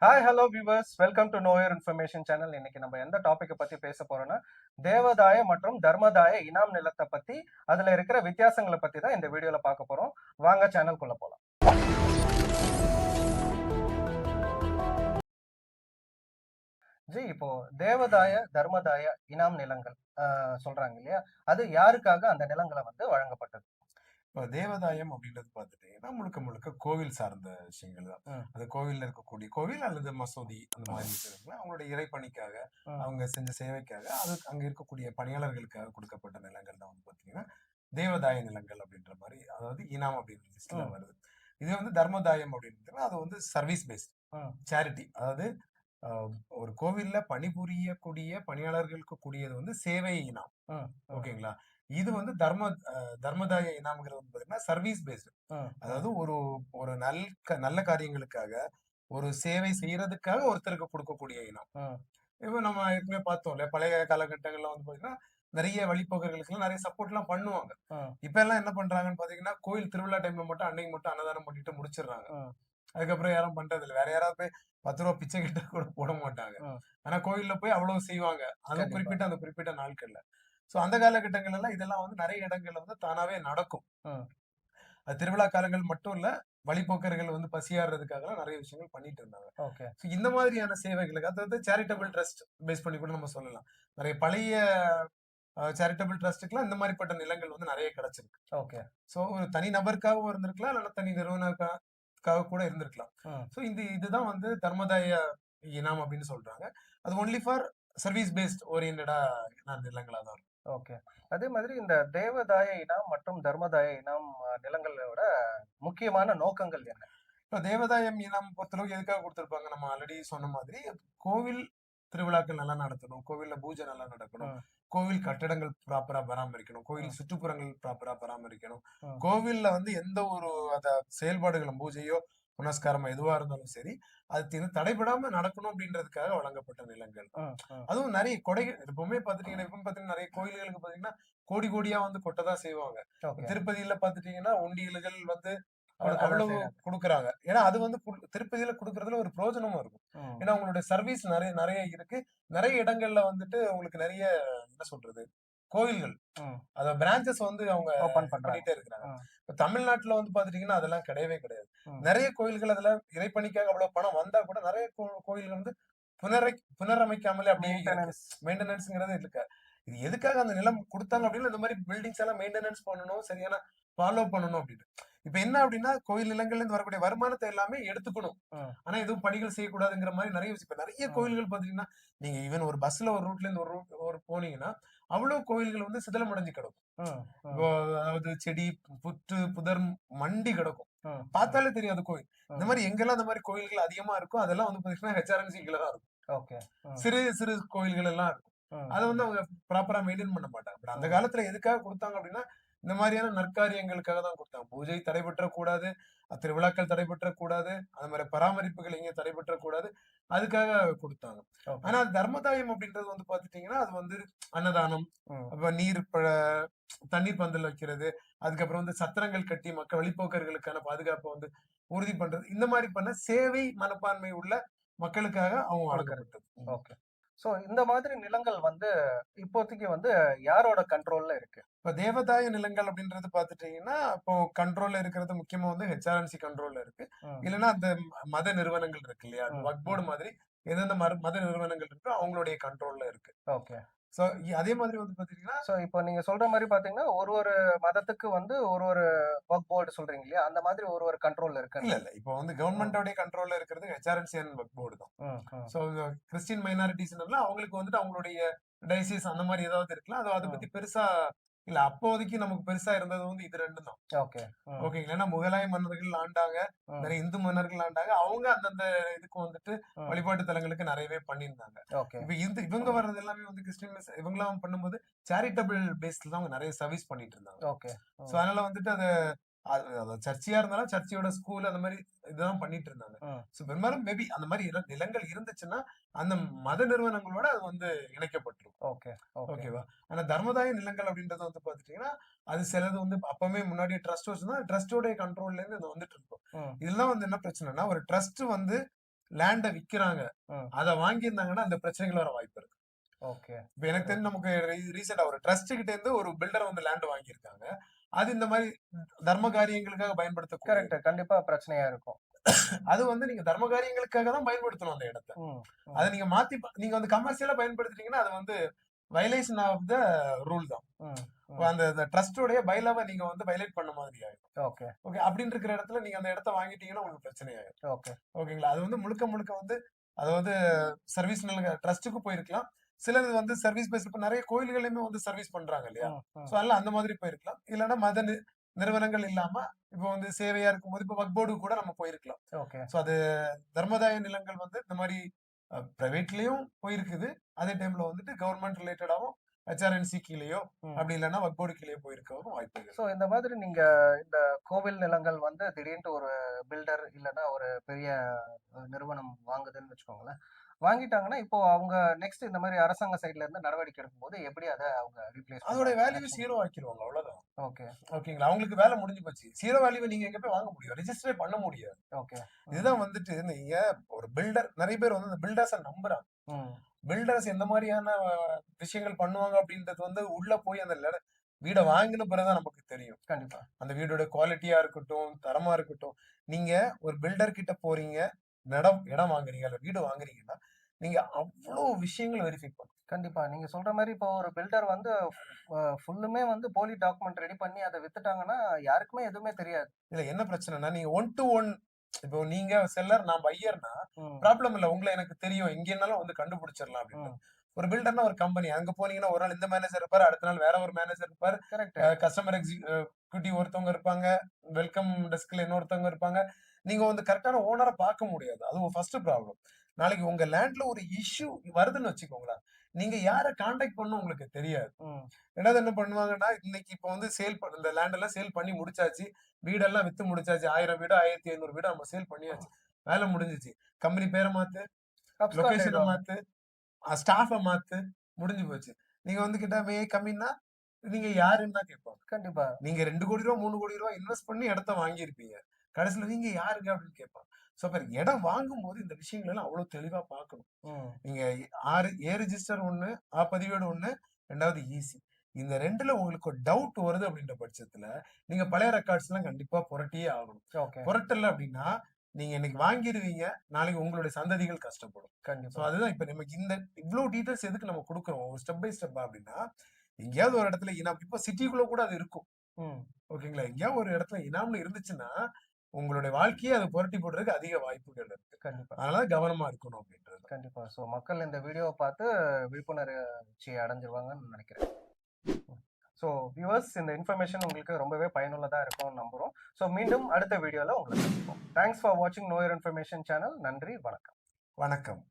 Hi hello viewers, welcome to know your information channel. இன்னைக்கு நம்ம எந்த டாபிக் பத்தி பேச போறோம்னா தேவதாய மற்றும் தர்மதாய இனாம் நிலத்தை பத்தி, அதுல இருக்கிற வித்தியாசங்களை பத்தி தான் இந்த வீடியோல பார்க்க போறோம். வாங்க சேனல்குள்ள போலாம். ஜி, இப்போ தேவதாய தர்மதாய இனாம் நிலங்கள் சொல்றாங்க இல்லையா, அது யாருக்காக அந்த நிலங்களை வழங்கப்பட்டது? இப்போ தேவதாயம் அப்படின்றது பார்த்துட்டீங்கன்னா முழுக்க முழுக்க கோவில் சார்ந்த விஷயங்கள் தான். அது கோவில்ல இருக்கக்கூடிய கோவில் அல்லது மசூதி அந்த மாதிரி இருக்கிறவங்க அவங்களுடைய இறைப்பணிக்காக அவங்க செஞ்ச சேவைக்காக அது அங்க இருக்கக்கூடிய பணியாளர்களுக்காக கொடுக்கப்பட்ட நிலங்கள் தான் பார்த்தீங்கன்னா தேவதாய நிலங்கள் அப்படின்ற மாதிரி, அதாவது இனாம் அப்படின்ற லிஸ்ட்ல வருது. இது தர்மதாயம் அப்படின்றது அது சர்வீஸ் பேஸ்ட் சேரிட்டி. அதாவது ஒரு கோவில்ல பணிபுரியக்கூடிய பணியாளர்களுக்கு கூடியது சேவை இனாம். ஓகேங்களா? இது தர்மதாய இனாம்ங்கிறது பாத்தீங்கன்னா சர்வீஸ் பேஸ்டு. அதாவது ஒரு ஒரு நல்ல காரியங்களுக்காக ஒரு சேவை செய்யறதுக்காக ஒருத்தருக்கு கொடுக்கக்கூடிய இனம். இப்ப நம்ம ஏற்கனவே பார்த்தோம் இல்லையா, பழைய காலகட்டங்கள்ல பாத்தீங்கன்னா நிறைய வழிபோக்கர்களுக்கு எல்லாம் நிறைய சப்போர்ட் எல்லாம் பண்ணுவாங்க. இப்ப எல்லாம் என்ன பண்றாங்கன்னு பாத்தீங்கன்னா கோயில் திருவிழா டைம்ல மட்டும் அன்னைக்கு மட்டும் அன்னதானம் பண்ணிட்டு முடிச்சிடுறாங்க. அதுக்கப்புறம் யாரும் பண்றது இல்லை. வேற யாராவது போய் 10 ரூபா பிச்சை கிட்ட கூட போட மாட்டாங்க. ஆனா கோயில்ல போய் அவ்வளவு செய்வாங்க. அதுவும் அந்த குறிப்பிட்ட நாட்கள்ல. சோ அந்த காலகட்டங்கள் எல்லாம் இதெல்லாம் நிறைய இடங்கள்ல தானாவே நடக்கும். அது திருவிழா காலங்கள் மட்டும் இல்ல, வழிபோக்கர்கள் பசியாடுறதுக்காக நிறைய விஷயங்கள் பண்ணிட்டு இருந்தாங்க. இந்த மாதிரியான சேவைகளுக்கு அதாவது சேரிட்டபிள் ட்ரஸ்ட் பேஸ் பண்ணி கூட நம்ம சொல்லலாம். நிறைய பழைய சேரிட்டபிள் ட்ரஸ்ட்டுக்குலாம் இந்த மாதிரிப்பட்ட நிலங்கள் நிறைய கிடைச்சிருக்கு. சோ ஒரு தனி நபருக்காகவும் இருந்திருக்கலாம், இல்ல தனி நிறுவனக்காக கூட இருந்திருக்கலாம். சோ இதுதான் தர்மதாய இனாம் அப்படின்னு சொல்றாங்க. அது ஒன்லி ஃபார் சர்வீஸ் பேஸ்ட் ஓரியன்டா நிலங்களா தான் இருக்கும். அதே மாதிரி இந்த தேவதாய இனம் மற்றும் தர்மதாய இனம் நிலங்களோட முக்கியமான நோக்கங்கள் என்ன? இப்ப தேவதாயம் இனம் பொறுத்தளவுக்கு எதுக்காக கொடுத்திருப்பாங்க, நம்ம ஆல்ரெடி சொன்ன மாதிரி கோவில் திருவிழாக்கள் நல்லா நடத்தணும், கோவில்ல பூஜை நல்லா நடக்கணும், கோவில் கட்டடங்கள் ப்ராப்பரா பராமரிக்கணும், கோவில் சுற்றுப்புறங்கள் ப்ராப்பரா பராமரிக்கணும், கோவில்ல எந்த ஒரு செயல்பாடுகளும் பூஜையோ புனஸ்காரமா எதுவா இருந்தாலும் சரி அது தடைபடாம நடக்கணும் அப்படின்றதுக்காக வழங்கப்பட்ட நிலங்கள். அதுவும் நிறைய கொடைகள் எப்பவுமே பாத்துட்டீங்கன்னா நிறைய கோயில்களுக்கு பாத்தீங்கன்னா கோடி கோடியா கொட்டதான் செய்வாங்க. திருப்பதியில பாத்துட்டீங்கன்னா உண்டியல்கள் அவ்வளவு குடுக்குறாங்க. ஏன்னா அது திருப்பதியில குடுக்கறதுல ஒரு பிரயோஜனமும் இருக்கும். ஏன்னா உங்களுடைய சர்வீஸ் நிறைய நிறைய இருக்கு. நிறைய இடங்கள்ல உங்களுக்கு நிறைய என்ன சொல்றது கோயில்கள் அத பிரான்சஸ் அவங்க பண்ணிட்டே இருக்கிறாங்க. இப்ப தமிழ்நாட்டுல பாத்துட்டீங்கன்னா அதெல்லாம் கிடையவே கிடையாது. நிறைய கோயில்கள் அதுல இறைப்பணிக்காக அவ்வளவு பணம் வந்தா கூட நிறைய கோயில்கள் புனரமைக்காமலே அப்படியே மெயின்டெனன்ஸ்ங்கிறது இருக்கு. இது எதுக்காக அந்த நிலம் கொடுத்தாங்க அப்படின்னா இந்த மாதிரி பில்டிங்ஸ் எல்லாம் மெயின்டெனன்ஸ் பண்ணணும், சரியான ஃபாலோ பண்ணணும் அப்படின்னு. இப்ப என்ன அப்படின்னா கோயில் நிலங்கள்ல இருந்து வரக்கூடிய வருமானத்தை எல்லாமே எடுத்துக்கணும். ஆனா எதுவும் பணிகள் செய்யக்கூடாதுங்கிற மாதிரி நிறைய விஷயம். இப்ப நிறைய கோயில்கள் பாத்தீங்கன்னா நீங்க ஈவன் ஒரு பஸ்ல ஒரு ரூட்ல இருந்து ஒரு போனீங்கன்னா அவ்வளவு கோயில்கள் சிதிலம் அடைஞ்சு கிடக்கும். அதாவது செடி புற்று புதர் மண்டி கிடக்கும். பார்த்தாலே தெரியாது கோயில். இந்த மாதிரி எங்கெல்லாம் இந்த மாதிரி கோயில்கள் அதிகமா இருக்கும் அதெல்லாம் பாத்தீங்கன்னா ஹெச்ஆர்என்சில தான் இருக்கும். சிறு சிறு கோயில்கள் எல்லாம் இருக்கும். அதை அவங்க ப்ராப்பரா மெயின்டைன் பண்ண மாட்டாங்க. அந்த காலத்துல எதுக்காக கொடுத்தாங்க அப்படின்னா இந்த மாதிரியான நற்காரியங்களுக்காக தான் கொடுத்தாங்க. பூஜை தடைபெற்றக்கூடாது, திருவிழாக்கள் தடைபெற்றக்கூடாது, அது மாதிரி பராமரிப்புகள் எங்க தடைபெற்றக்கூடாது, அதுக்காக கொடுத்தாங்க. ஆனா தர்மதாயம் அப்படின்றது பாத்துட்டீங்கன்னா அது அன்னதானம், அப்ப தண்ணீர் பந்தல் வைக்கிறது, அதுக்கப்புறம் சத்திரங்கள் கட்டி மக்கள் வழிபோக்கர்களுக்கான பாதுகாப்பை உறுதி பண்றது, இந்த மாதிரி பண்ண சேவை மனப்பான்மை உள்ள மக்களுக்காக அவங்க வழங்கப்பட்டது. சோ இந்த மாதிரி நிலங்கள் இப்போதைக்கு யாரோட கண்ட்ரோல்ல இருக்கு? இப்ப தேவதாய நிலங்கள் அப்படின்றது பாத்துட்டீங்கன்னா இப்போ கண்ட்ரோல்ல இருக்கிறது முக்கியமா ஹெச்ஆர்என்சி கண்ட்ரோல்ல இருக்கு. இல்லைன்னா அந்த மத நிறுவனங்கள் இருக்கு இல்லையா, வக்ஃப் போர்டு மாதிரி எந்தெந்த மத நிறுவனங்கள் இருக்கோ அவங்களுடைய கண்ட்ரோல்ல இருக்கு. சோ அதே மாதிரி பாத்தீங்கன்னா இப்போ நீங்க சொல்ற மாதிரி பாத்தீங்கன்னா ஒரு மதத்துக்கு ஒரு வக்ஃப் போர்டு சொல்றீங்க இல்லையா, அந்த மாதிரி ஒரு கண்ட்ரோல்ல இருக்கு. இல்ல இப்போ கவர்மெண்டோட கண்ட்ரோல்ல இருக்கிறது ஹெச்ஆர்என்சி அண்ட் வக்ஃப் போர்டு தான். சோ கிறிஸ்டியன் மைனாரிட்டிஸ் அவங்களுக்கு அவங்களுடைய டைசிஸ் அந்த மாதிரி ஏதாவது இருக்கலாம். அதை பத்தி பெருசா இல்ல. அப்போதைக்கு நமக்கு பெருசா இருந்தது இது ரெண்டும் தான். ஓகேங்களா. ஏன்னா முகலாய மன்னர்கள் ஆண்டாங்க, நிறைய இந்து மன்னர்கள் ஆண்டாங்க. அவங்க அந்தந்த இதுக்கு வழிபாட்டு தலங்களுக்கு நிறையவே பண்ணியிருந்தாங்க. இப்ப இவங்க வர்றது எல்லாமே கிறிஸ்டியன் இவங்க எல்லாம் பண்ணும்போது சேரிட்டபிள் பேஸ்ல தான் அவங்க நிறைய சர்வீஸ் பண்ணிட்டு இருந்தாங்க. சோ அதனால அத சர்ச்சியா இருந்தாலும் சர்ச்சையோட ஸ்கூல் அந்த மாதிரி இதுதான் பண்ணிட்டு இருந்தாங்க. பெரும்பாலும் மேபி அந்த மாதிரி நிலங்கள் இருந்துச்சுன்னா அந்த மத நிறுவனங்களோட அது இணைக்கப்பட்டிருக்கும். ஓகேவா. ஆனா தர்மதாய நிலங்கள் அப்படின்றது பாத்துட்டீங்கன்னா அது சிலது அப்பவே முன்னாடி ட்ரஸ்ட் வச்சுதான் ட்ரஸ்டோட கண்ட்ரோல்ல இருந்து இது வந்துட்டு இருக்கும். இதெல்லாம் என்ன பிரச்சனைனா ஒரு ட்ரஸ்ட் லேண்ட விக்கிறாங்க, ம். அத வாங்கியிருந்தாங்கன்னா அந்த பிரச்சனைகள் வர வாய்ப்பு இருக்கு. ஓகே. இப்ப எனக்கு தெரிஞ்சு நமக்கு ரீசெண்டா ஒரு ட்ரஸ்ட் கிட்ட இருந்து ஒரு பில்டர் வந்து லேண்ட் வாங்கியிருக்காங்க. அது இந்த மாரி தர்ம காரியங்களுக்காக பயன்படுத்தக்கூடிய கரெக்ட். கண்டிப்பா பிரச்சனையா இருக்கும். அது வந்து நீங்க தர்ம காரியங்களுக்காக தான் பயன்படுத்தணும் அந்த இடத்த. ம். அத ம். நீங்க மாத்தி நீங்க வந்து கமர்ஷியலா பயன்படுத்துறீங்கன்னா, அது வந்து வயலேஷன் ஆஃப் த ரூல் தான். ம். ம். அந்த ட்ரஸ்டோடைய பைலாவ நீங்க வந்து வயலேட் பண்ண மாதிரி ஆயிடும். ஓகே. ஓகே. அப்படின்னு இருக்கிற இடத்துல நீங்க அந்த இடத்த வாங்கிட்டீங்கன்னா உங்களுக்கு பிரச்சனை ஆயிடும். ஓகே. ஓகேங்களா? அது வந்து முழுக்க முழுக்க வந்து அது வந்து சர்வீஸ் ட்ரஸ்ட்டுக்கு போயிருக்கலாம். சிலது வந்து சர்வீஸ் பேஸ் இப்ப நெறைய கோயில்களையுமே வந்து சர்வீஸ் பண்றாங்க இல்லையா? ம். ம். சோ அதெல்லாம் அந்த மாதிரி போயிருக்கலாம். இல்லன்னா மத நிறுவனங்கள் இல்லாம இப்ப வந்து சேவையா இருக்கும்போது இப்ப வக்ஃப் போர்டுக்கு கூட நம்ம போயிருக்கலாம். ஓகே. சோ அது தர்மதாய நிலங்கள் வந்து இந்த மாரி பிரைவேட்லயும் போயிருக்குது. அதே டைம்ல வந்துட்டு கவர்ன்மெண்ட் ரிலேட்டடாவும் HRNC கீழயோ, ம். அப்படி இல்லன்னா வக்ஃப் போர்டு கீழயும் போயிருக்கவும் வாய்ப்புகள். ஸோ இந்த மாதிரி நீங்க இந்த கோவில் நிலங்கள் வந்து திடீர்னு ஒரு பில்டர் இல்லன்னா ஒரு பெரிய நிறுவனம் வாங்குதுன்னு வச்சுக்கோங்களேன். வாங்கிட்டாங்கன்னா, இப்போ அவங்க நெக்ஸ்ட் இந்த மாரி அரசாங்க சைட்ல இருந்து நடவடிக்கை எடுக்கும்போது எப்படி அத அவங்க ரீப்ளேஸ் அதோட பண்றாங்க? வேல்யூ ஆக்ஷன் 0 ஆக்கிருவாங்க அவ்வளவுதான். ஓகே. ஓகேங்களா? அவங்களுக்கு வேலை முடிஞ்சு போச்சு. 0 வேல்யூவ நீங்க எங்க போய் வாங்க முடியும்? ரெஜிஸ்டரே பண்ண முடியாது. ஓகே. ம். இதுதான் வந்துட்டு நீங்க ஒரு பில்டர் நெறைய பேர் வந்து இந்த பில்டர்ஸ நம்புறாங்க. ம். பில்டர்ஸ் எந்த மாரியான விஷயங்கள் பண்ணுவாங்க அப்படின்றது வந்து உள்ள போய் அந்த வீட வாங்கின பிறகு தான் நமக்கு தெரியும். கண்டிப்பா. அந்த வீடோட குவாலிட்டியா இருக்கட்டும், தரமா இருக்கட்டும். நீங்க ஒரு பில்டர் கிட்ட போறீங்க, இடம் வாங்குறீங்க, இல்ல வீடு வாங்குறீங்கன்னா, நீங்க அவ்ளோ விஷயங்கள வெரிஃபை பண்ணணும். கண்டிப்பா. நீங்க சொல்ற மாரி இப்போ ஒரு பில்டர் வந்து ஃபுல்லுமே வந்து போலி டாக்குமெண்ட் ரெடி பண்ணி அத வித்துட்டாங்கன்னா, யாருக்குமே எதுவுமே தெரியாது. இதுல என்ன பிரச்சனைன்னா, நீங்க ஒன் டூ ஒன் இப்போ நீங்க செல்லர், நான் பையர்னா ம். ப்ராப்ளம் இல்ல. உங்கள எனக்கு தெரியும். எங்கேனாலும் வந்து கண்டுபிடிச்சிடலாம் அப்படின்னு. ம். ஒரு பில்டர்னா ஒரு கம்பெனி. அங்க போனீங்கன்னா, ஒரு நாள் இந்த மேனேஜர் இருப்பாரு. அடுத்த நாள் வேற ஒரு மேனேஜர் இருப்பாரு. கரெக்ட். கஸ்டமர் எக்ஸிக்யூட்டிவ் ஒருத்தவங்க இருப்பாங்க. வெல்கம் டெஸ்க்ல இன்னொருத்தவங்க இருப்பாங்க. நீங்க வந்து கரெக்ட்டான ஓனர பார்க்க முடியாது. அது ஃபர்ஸ்ட் ப்ராப்ளம். நாளைக்கு உங்க லேண்ட்ல ஒரு இஷ்யூ வருதுன்னு வச்சுக்கோங்களேன். நீங்க யார கான்டாக்ட் பண்ணணும் உங்களுக்கு தெரியாது. ம். 2வது என்ன பண்ணுவாங்கன்னா, இன்னைக்கு இப்ப வந்து இந்த லேண்ட் எல்லாம் சேல் பண்ணி முடிச்சாச்சு. வீடெல்லாம் வித்து முடிச்சாச்சு. 1000 வீடோ, 1500 வீடோ நம்ம சேல் பண்ணியாச்சு. வேலை முடிஞ்சுச்சு. கம்பெனி பேர மாத்து, அப்ஸ்காண்ட் லொகேஷன ஆயிடுவாங்க. மாத்து, ஸ்டாஃப மாத்து, முடிஞ்சு போச்சு. நீங்க வந்து கேட்டா மே ஐ கம் இன்னா, நீங்க யாருன்னு தான் கேட்பாங்க. கண்டிப்பா. நீங்க ரூ. 2,00,00,000 3,00,00,000 இன்வெஸ்ட் பண்ணி இடத்த வாங்கியிருப்பீங்க. கடைசில நீங்க யாருங்க அப்படின்னு கேட்பாங்க. சோ அப்ப இடம் வாங்கும்போது இந்த விஷயங்கள் எல்லாம் அவ்வளவு தெளிவா பார்க்கணும். ம். நீங்க ஏ ரிஜிஸ்டர் ஒண்ணு, பதிவேடு ஒண்ணு, 2வது ஈசி. இந்த 2ல உங்களுக்கு ஒரு டவுட் வருது அப்படின்ற பட்சத்துல, நீங்க பழைய ரெக்கார்ட்ஸ்லாம் கண்டிப்பா புரட்டியே ஆகணும். ஓகே. புரட்டல அப்படின்னா, நீங்க இன்னைக்கு வாங்கிருவீங்க. நாளைக்கு உங்களுடைய சந்ததிகள் கஷ்டப்படும். சோ கண்டிப்பா. அதுதான் இப்ப நமக்கு இவ்ளோ டீட்டெயில்ஸ் எதுக்கு நம்ம குடுக்குறோம்? ஸ்டெப் பை ஸ்டெப்பா அப்படின்னா, எங்கேயாவது ஒரு இடத்துல இப்ப சிட்டிக்குள்ள கூட அது இருக்கும். ம். ஓகேங்களா? எங்கேயாவது ஒரு இடத்துல இனாம்னு இருந்துச்சுன்னா, உங்களுடைய வாழ்க்கையே அத புரட்டி போடுறதுக்கு அதிக வாய்ப்புகள் இருக்கு. கண்டிப்பா. அதனால கவனமா இருக்கணும் அப்படின்றது. கண்டிப்பா. ஸோ மக்கள் இந்த வீடியோவ பார்த்து விழிப்புணர்ச்சி அடைஞ்சிருவாங்கன்னு நெனைக்கிறேன். ஸோ வியூவர்ஸ் இந்த இன்ஃபர்மேஷன் உங்களுக்கு ரொம்பவே பயனுள்ளதா இருக்கும்னு நம்புறோம். ஸோ மீண்டும் அடுத்த வீடியோல உங்கள சந்திப்போம். தேங்க்ஸ் ஃபார் வாட்சிங் நோ யுவர் இன்ஃபர்மேஷன் சேனல். நன்றி, வணக்கம். வணக்கம்.